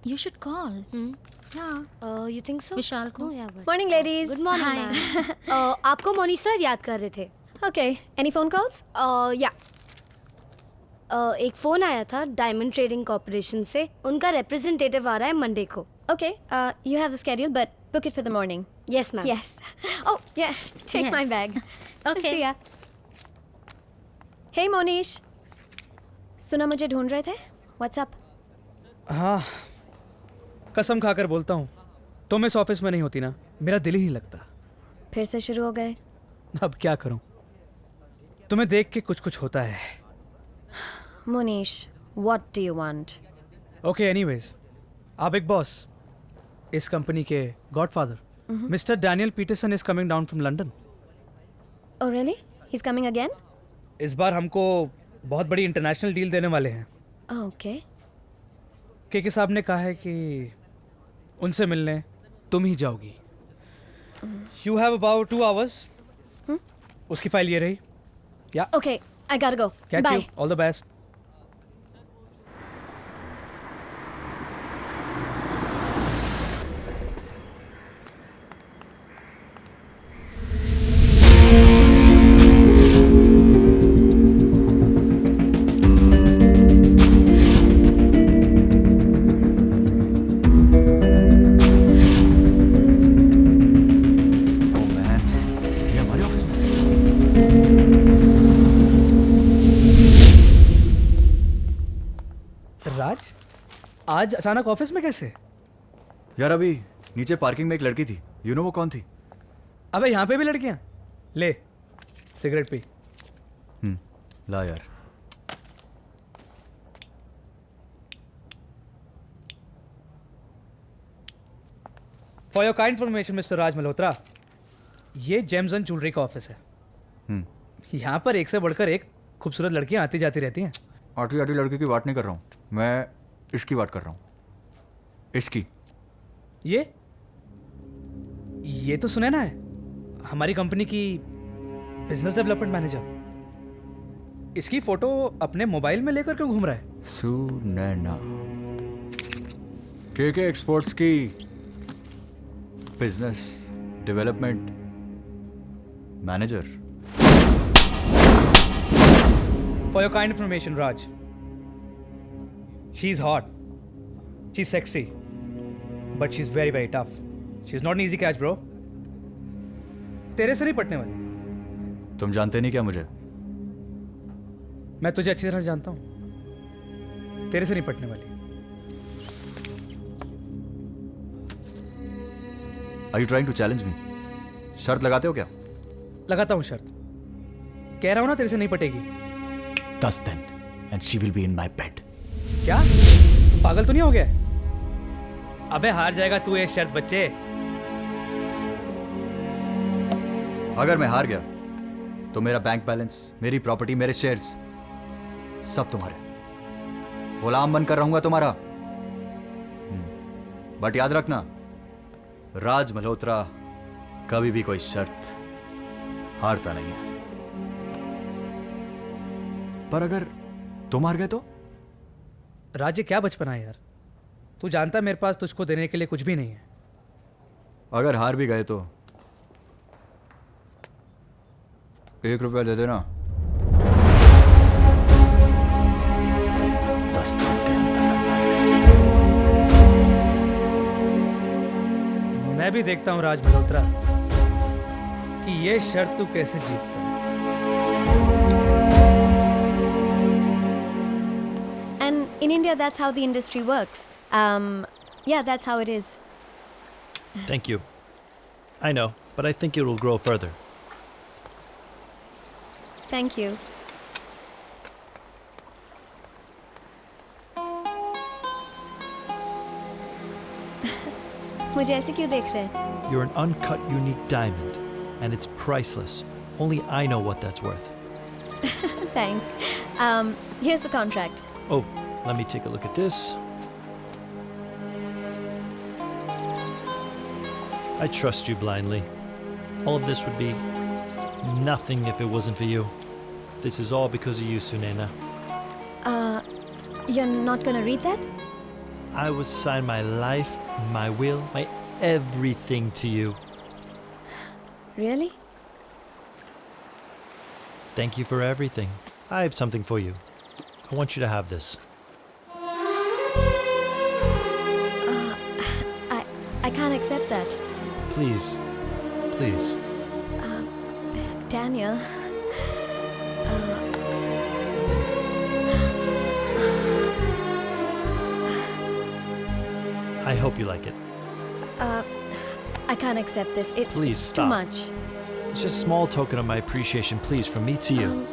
You should call. Yeah. You think so? विशाल को. No, yeah, but... Morning, ladies. Good morning, Hi. ma'am. आपको Monish sir याद कर रहे थे. Okay. Any phone calls? या एक फ़ोन आया था डायमंड ट्रेडिंग कॉर्पोरेशन से. उनका रिप्रेजेंटेटिव आ रहा है मंडे को. Okay. You have the schedule, but book it for the morning. Yes ma'am. Yes. Oh, yeah. Take my Yes. bag. Okay. See ya. Hey, Monish. सुना मुझे ढूंढ रहे थे? What's up? हाँ, कसम खाकर बोलता हूँ, तुम इस ऑफिस में नहीं होती ना, मेरा दिल ही नहीं लगता. फिर से शुरू हो गए. अब क्या करूँ? तुम्हें देख के कुछ कुछ होता है. Monish, what do you want? Okay, anyways, आप एक बॉस, इस कंपनी के godfather, Mister Daniel Peterson is coming down from London. Oh, really? He's coming again? इस बार हमको बहुत बड़ी इंटरनेशनल डील देने वाले हैं. Oh, okay. के साहब ने कहा है कि उनसे मिलने तुम ही जाओगी. You have about 2 hours. उसकी फाइल ये रही. या Okay, I gotta go. Catch Bye. You, all the best. Raj, आज अचानक ऑफिस में कैसे? यार अभी नीचे पार्किंग में एक लड़की थी. यू नो वो कौन थी? अबे यहाँ पे भी लड़कियाँ? ले, सिगरेट पी. ला यार. For your kind information mister Raj Malhotra, ये जेम्स एंड ज्वेलरी का ऑफिस है. यहाँ पर एक से बढ़कर एक खूबसूरत लड़कियाँ आती जाती रहती हैं. आठी आठी लड़की की बात नहीं कर रहा हूँ मैं, इसकी बात कर रहा हूँ. इसकी. ये तो सुनैना है, हमारी कंपनी की बिजनेस डेवलपमेंट मैनेजर. इसकी फोटो अपने मोबाइल में लेकर क्यों घूम रहा है? सुनैना के एक्सपोर्ट्स की business development manager. For your kind information, Raj, she's hot, she's sexy, but she's very very tough. She's not an easy catch, bro. तेरे से नहीं पटने वाली. तुम जानते नहीं क्या मुझे? मैं तुझे अच्छी तरह जानता हूँ. तेरे से नहीं पटने वाली. Are you trying to challenge me? शर्त लगाते हो क्या? लगाता हूँ शर्त. कह रहा हूँ ना तेरे से नहीं पटेगी. 10 then, and she will be in my bed. क्या? तू पागल तो नहीं हो गया? अबे हार जाएगा तू ये शर्त बच्चे. अगर मैं हार गया तो मेरा बैंक बैलेंस, मेरी प्रॉपर्टी, मेरे शेयर्स सब तुम्हारे. गुलाम बनकर रहूंगा तुम्हारा. बट याद रखना, राज मल्होत्रा कभी भी कोई शर्त हारता नहीं है. पर अगर तुम हार गए तो? राज्य क्या बचपना है यार. तू जानता मेरे पास तुझको देने के लिए कुछ भी नहीं है. अगर हार भी गए तो ₹1 दे देना. 10 दिन के अंदर. मैं भी देखता हूँ राज मल्होत्रा कि ये शर्त तू कैसे जीतता है. And in India, that's how the industry works. Yeah, that's how it is. Thank you. I know, but I think it will grow further. Thank you. मुझे ऐसे क्यों देख रहे हैं? You're an uncut, unique diamond, and it's priceless. Only I know what that's worth. Thanks. Here's the contract. Oh, let me take a look at this. I trust you blindly. All of this would be nothing if it wasn't for you. This is all because of you, Sunena. You're not gonna read that? I would sign my life, my will, my everything to you. Really? Thank you for everything. I have something for you. I want you to have this. I can't accept that. Please. Please. Daniel. I hope you like it. I can't accept this. It's Please, too stop. much. It's just a small token of my appreciation, please, from me to you.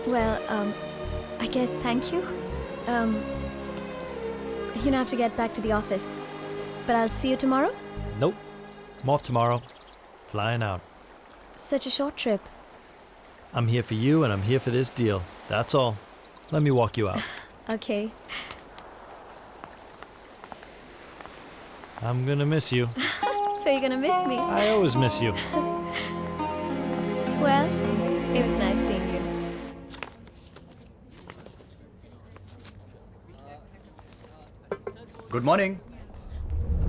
Well, I guess thank you. You have to get back to the office. But I'll see you tomorrow. Nope. I'm off tomorrow. Flying out. Such a short trip. I'm here for you and I'm here for this deal. That's all. Let me walk you out. Okay. I'm gonna miss you. So you're gonna miss me? I always miss you. Well, it was nice seeing you. Good morning.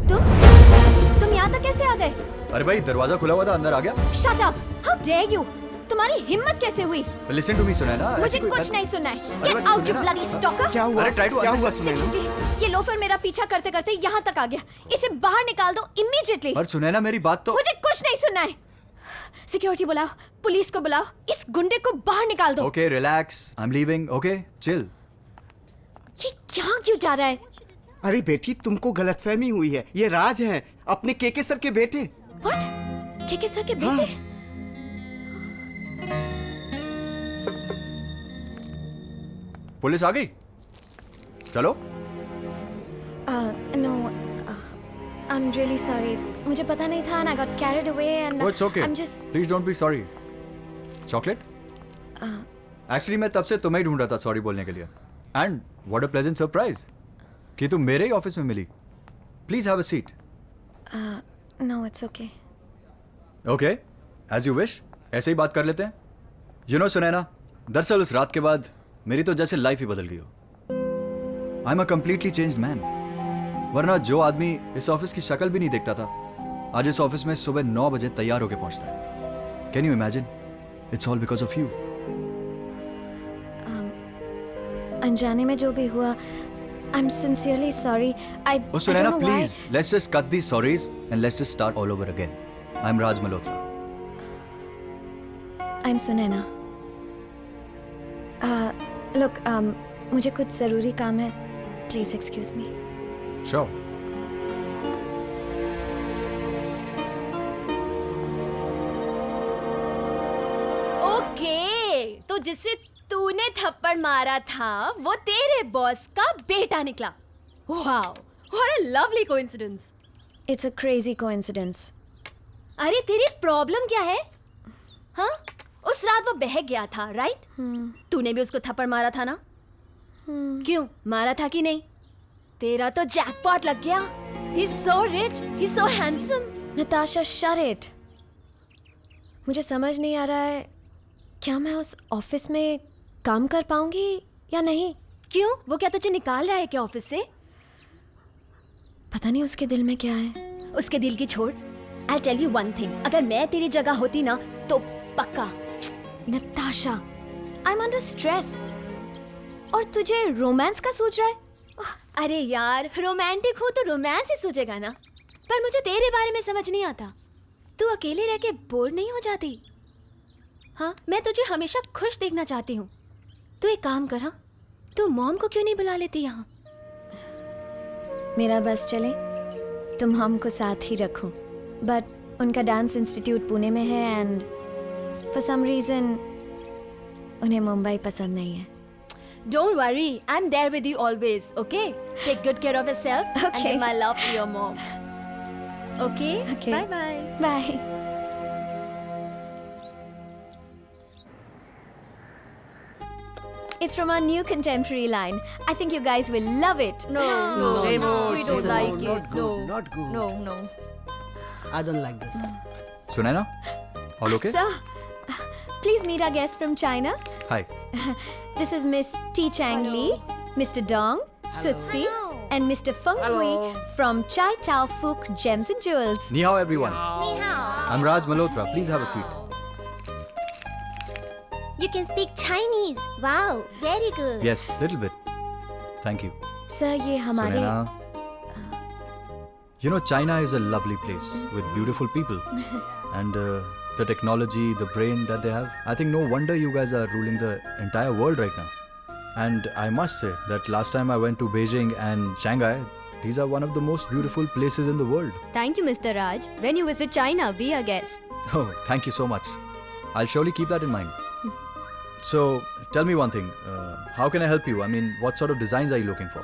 तुम यहाँ तक कैसे आ गए? अरे भाई दरवाजा खुला हुआ था, अंदर आ गया। Shut up! How dare you? तुम्हारी हिम्मत कैसे हुई? Listen to me Sunaina. मुझे कुछ नहीं सुनना है। Get out, you bloody stalker! क्या हुआ? अरे ट्राई टू क्या हुआ अंडरस्टैंड। सुनैना? ये लोफर मेरा पीछा करते करते यहाँ तक आ गया। इसे बाहर निकाल दो immediately। पर सुनैना मेरी बात तो। मुझे कुछ नहीं सुनना है। सिक्योरिटी बुलाओ, पुलिस को बुलाओ, इस गुंडे को बाहर निकाल दो। Okay relax, I am leaving. Okay chill. ये यहाँ क्यों जा रहा है? अरे बेटी तुमको गलतफहमी हुई है, ये राज हैं, अपने केके सर के बेटे। What? केके सर के बेटे? पुलिस आ गई, चलो। No, I'm really sorry. मुझे पता नहीं था and I got carried away and Oh, it's okay. I'm just Please don't be sorry. Chocolate? Actually मैं तब से तुम्हें ही ढूंढ रहा था सॉरी बोलने के लिए। And what a pleasant surprise कि तुम मेरे ही ऑफिस में मिली। Please have a seat. No, it's okay. Okay as you wish. ऐसे ही बात कर लेते हैं। यू नो सुनैना, दरअसल उस रात के बाद मेरी तो जैसे लाइफ ही बदल गई हो। I am a completely changed man. वरना जो आदमी इस ऑफिस की शक्ल भी नहीं देखता था, आज इस ऑफिस में सुबह 9 बजे तैयार होकर पहुंचता है। Can you imagine? It's all because of you. अनजाने में जो भी हुआ, I'm sincerely sorry. I Oh, Sunaina, don't know please, let's just cut these sorries and let's just start all over again. I'm Raj Malhotra. I'm Sunaina. Look, मुझे कुछ ज़रूरी काम है. Please excuse me. Sure. Okay, तो जिससे तूने थप्पड़ मारा था वो तेरे बॉस का बेटा निकला। Wow, what a lovely coincidence. It's a crazy coincidence. अरे तेरी प्रॉब्लम क्या है? हाँ, उस रात वो बहक गया था, राइट? तूने भी उसको थप्पड़ मारा था ना? क्यों मारा था कि नहीं? तेरा तो जैकपॉट लग गया। He's so rich, he's so handsome. Natasha, shut it. मुझे समझ नहीं आ रहा है, क्या मैं उस ऑफिस में काम कर पाऊंगी या नहीं? क्यों? वो क्या तुझे निकाल रहा है क्या ऑफिस से? पता नहीं उसके दिल में क्या है। उसके दिल की छोड़। I'll tell you one thing. अगर मैं तेरी जगह होती ना तो पक्का। Natasha, I'm under stress. और तुझे रोमांस का सोच रहा है? अरे यार, रोमांटिक हो तो रोमांस ही सोचेगा ना। पर मुझे तेरे बारे में समझ नहीं आता। तू अकेले रह के बोर नहीं हो जाती? हाँ, मैं तुझे हमेशा खुश देखना चाहती हूँ। तू एक काम कर, हाँ, तू मॉम को क्यों नहीं बुला लेती यहाँ? मेरा बस चले, तुम हमको साथ ही रखो। बट उनका डांस इंस्टीट्यूट पुणे में है एंड फॉर सम रीजन उन्हें मुंबई पसंद नहीं है। Don't worry, I'm there with you always, okay? Take good care of yourself and Okay. give my love to your mom. Okay? Okay. Bye bye. Bye. It's from our new contemporary line. I think you guys will love it. No, Same old, we don't same like old. it. Not good, No, not good. no, no. I don't like this. Sunaina, all okay? Sir, please meet our guest from China. Hi. This is Miss T. Chang Lee. Mr. Dong, Sutsi, and Mr. Feng Hui from Chai Tao Fook Gems and Jewels. Ni hao, everyone. I'm Raj Malhotra. Please have a seat. You can speak Chinese. Wow, very good. Yes, little bit. Thank you. Sir, ये हमारे Sunaina, you know, China is a lovely place with beautiful people. And the technology, the brain that they have. I think no wonder you guys are ruling the entire world right now. And I must say that last time I went to Beijing and Shanghai, these are one of the most beautiful places in the world. Thank you, Mr. Raj. When you visit China, be a guest. Oh, thank you so much. I'll surely keep that in mind. So, tell me one thing. How can I help you? I mean, what sort of designs are you looking for?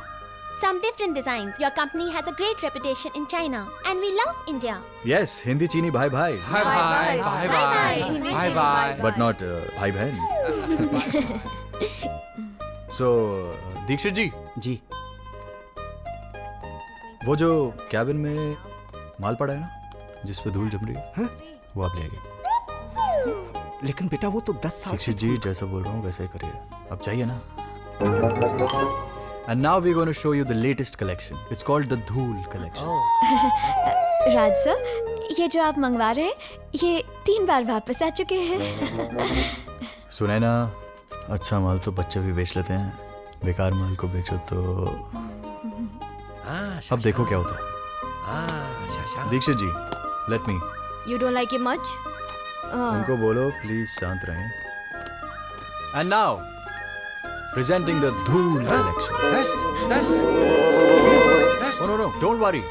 Some different designs. Your company has a great reputation in China, and we love India. Yes, Hindi Chini bhai bhai. Bye bye. Bye bye. Bye bye. But not bhai bhain. So, Dikshit ji, जी वो जो cabin में माल पड़ा है ना, जिस पे धूल जम रही है, हाँ? वो आप ले आइए। लेकिन बेटा वो तो 10 साल दीक्षित जी जैसा बोल रहा हूँ वैसा ही करिए। अब चाहिए ना? And now we're going to show you the latest collection. It's called the Dhool collection. Raj sir, ये जो आप मंगवा रहे हैं, ये 3 बार वापस आ चुके हैं। सुने ना, अच्छा माल तो बच्चे भी बेच लेते हैं, बेकार माल को बेचो तो अब देखो क्या होता है। दीक्षित जी, let me. You don't like it much? उनको बोलो प्लीज शांत रहें। And now, presenting the Dhool collection. Dust. No, don't worry.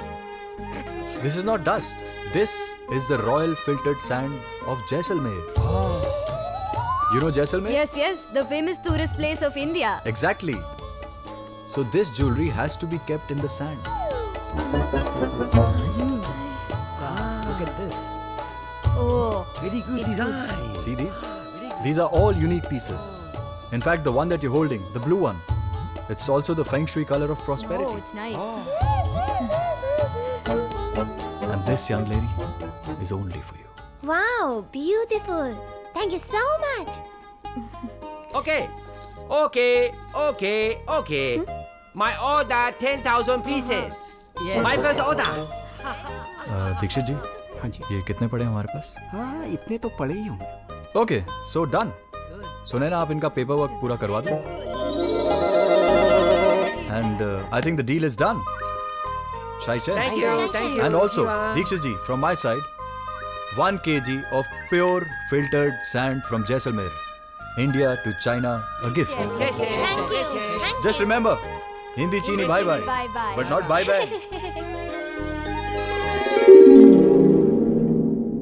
This is not dust. This is the royal filtered sand of Jaisalmer. You know Jaisalmer? Yes, the famous tourist place of India. Exactly. So this jewelry has to be kept in the sand. Look at this. Oh, Very good design. See these? These are all unique pieces. In fact, the one that you're holding, the blue one, it's also the Feng Shui color of prosperity. oh, it's nice. And this, young lady, is only for you. Wow, beautiful. Thank you so much. Okay. My order 10,000 pieces. Yeah. My first order. Dixit जी, हाँ जी ये कितने पड़े हैं हमारे पास? हाँ इतने तो पड़े ही होंगे। Okay, so done. सुने ना, आप इनका पेपर वर्क पूरा करवा दो। And I think the deal is done. Shai Chen. Thank you. And also, Shiva. Dikshit ji, from my side, 1 kg of pure filtered sand from Jaisalmer, India to China, a gift. Yes. Thank you. Just remember, Hindi Chini bye bye, Bye bye. but not bye bye.